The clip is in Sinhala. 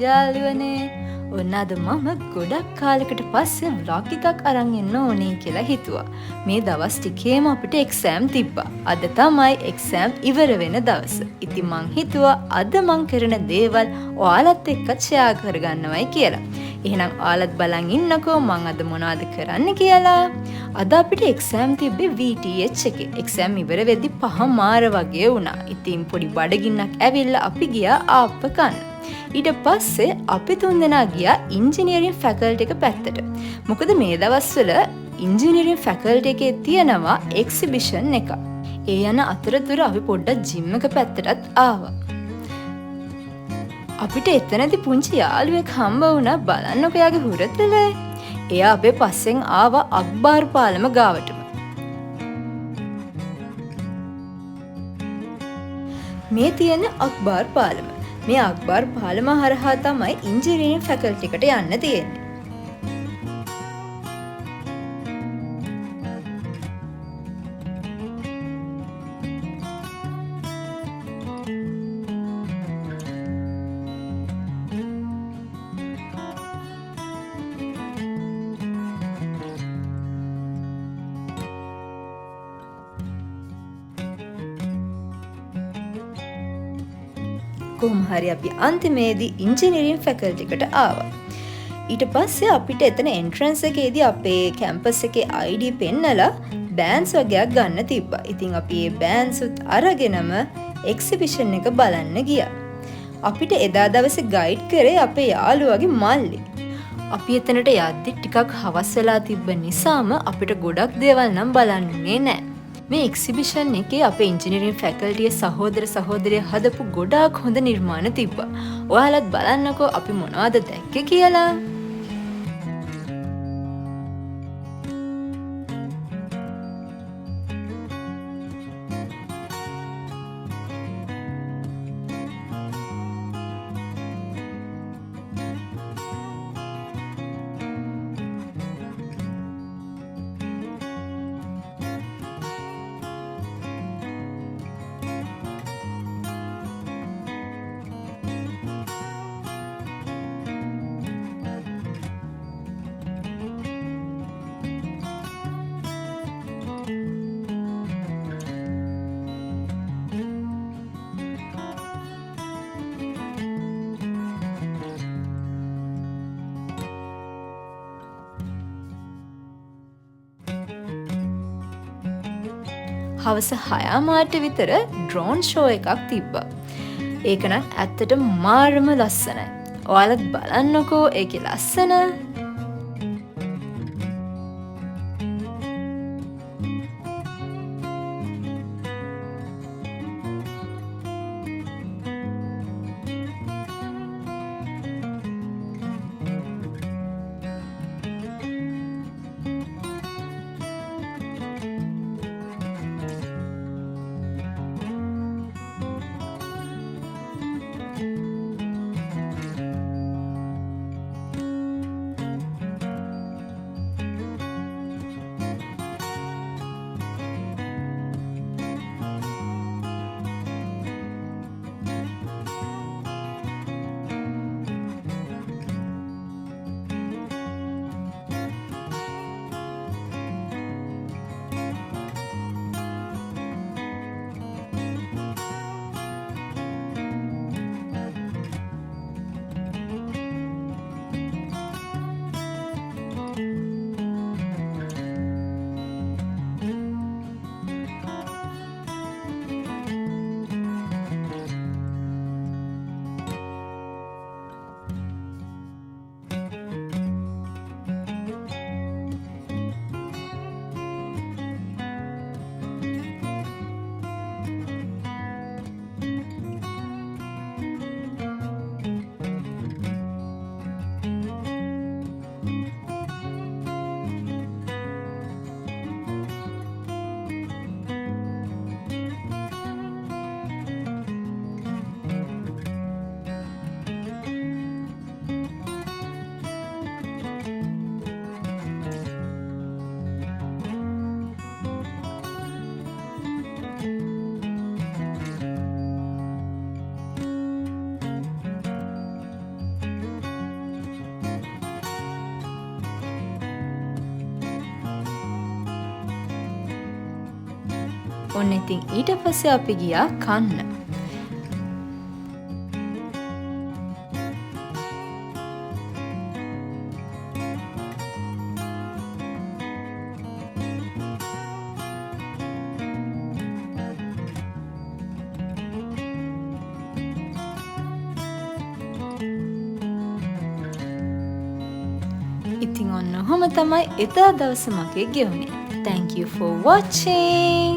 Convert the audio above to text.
යාළුවනේ ඔන්න අද මම ගොඩක් කාලෙකට පස්සේ vlog එකක් අරන් එන්න ඕනේ කියලා හිතුවා. මේ දවස් ටිකේම අපිට එක්සෑම් තිබ්බා. අද තමයි එක්සෑම් ඉවර වෙන දවස. ඉතින් මං හිතුවා අද මං කරන දේවල් ඔයාලත් එක්ක ෂෙයා කරගන්නවයි කියලා. එහෙනම් ඔයාලත් බලන් ඉන්නකෝ මං අද මොනවද කරන්න කියලා. අද අපිට එක්සෑම් තිබ්බේ VTH එකේ. එක්සෑම් ඉවර වෙද්දි 5 වගේ වුණා. ඉතින් පොඩි බඩගින්නක් ඇවිල්ලා අපි ගියා ආප්ප කන්න. ඊට පස්සේ අපි තුන්දෙනා ගියා ඉංජිනේරින් ෆැකල්ටි එක පැත්තට. මොකද මේ දවස්වල ඉංජිනේරින් ෆැකල්ටි එකේ තියෙනවා එක්සිබිෂන් එකක්. ඒ යන අතරතුර අපි පොඩ්ඩක් ජිම් එක පැත්තටත් ආවා. අපිට එතනදී පුංචි යාළුවෙක් හම්බ වුණා. බලන්නකෝ එයාගේ හුරතල. එයා අපේ පස්සෙන් ආවා අක්බාර් පාලම ගාවටම. මේ තියෙන අක්බාර් පාලම. මේ අක්බාර් පාලම හරහා තමයි ඉංජිනේරින් ෆැකල්ටි එකට යන්න තියෙන්නේ. කොහොම හරි අපි අන්තිමේදී ඉංජිනේරින් ෆැකල්ටි එකට ආවා. ඊට පස්සේ අපිට එතන එන්ට්‍රන්ස් එකේදී අපේ කැම්පස් එකේ ID පෙන්නලා බෑන්ඩ්ස් වගේක් ගන්න තිබ්බා. ඉතින් අපි මේ බෑන්ඩ්ස් උත් අරගෙනම එක්සිබිෂන් එක බලන්න ගියා. අපිට එදා දවසේ ගයිඩ් කරේ අපේ යාළුවාගේ මල්ලි. අපි එතනට යද්දි ටිකක් හවස් වෙලා තිබ්බ නිසාම අපිට ගොඩක් දේවල් නම් බලන්නුනේ නැහැ. මේ එක්සිබිෂන් එකේ අපේ ඉංජිනේරින් ෆැකල්ටියේ සහෝදර සහෝදරිය හදපු ගොඩාක් හොඳ නිර්මාණ තිබ්බා. ඔයාලත් බලන්නකෝ අපි මොනවද දැක්කේ කියලා. හවස 6 විතර ඩ්‍රෝන් ෂෝ එකක් තිබ්බා. ඒක නම් ඇත්තටම මාරම ලස්සනයි. ඔයාලත් බලන්නකෝ ඒකේ ලස්සන. ඔන්න ඉතින් ඊට පස්සේ අපි ගියා කන්න. ඉතින් ඔන්න ඔහොම තමයි එදා දවස මගේ ගෙවුනේ. Thank you for watching.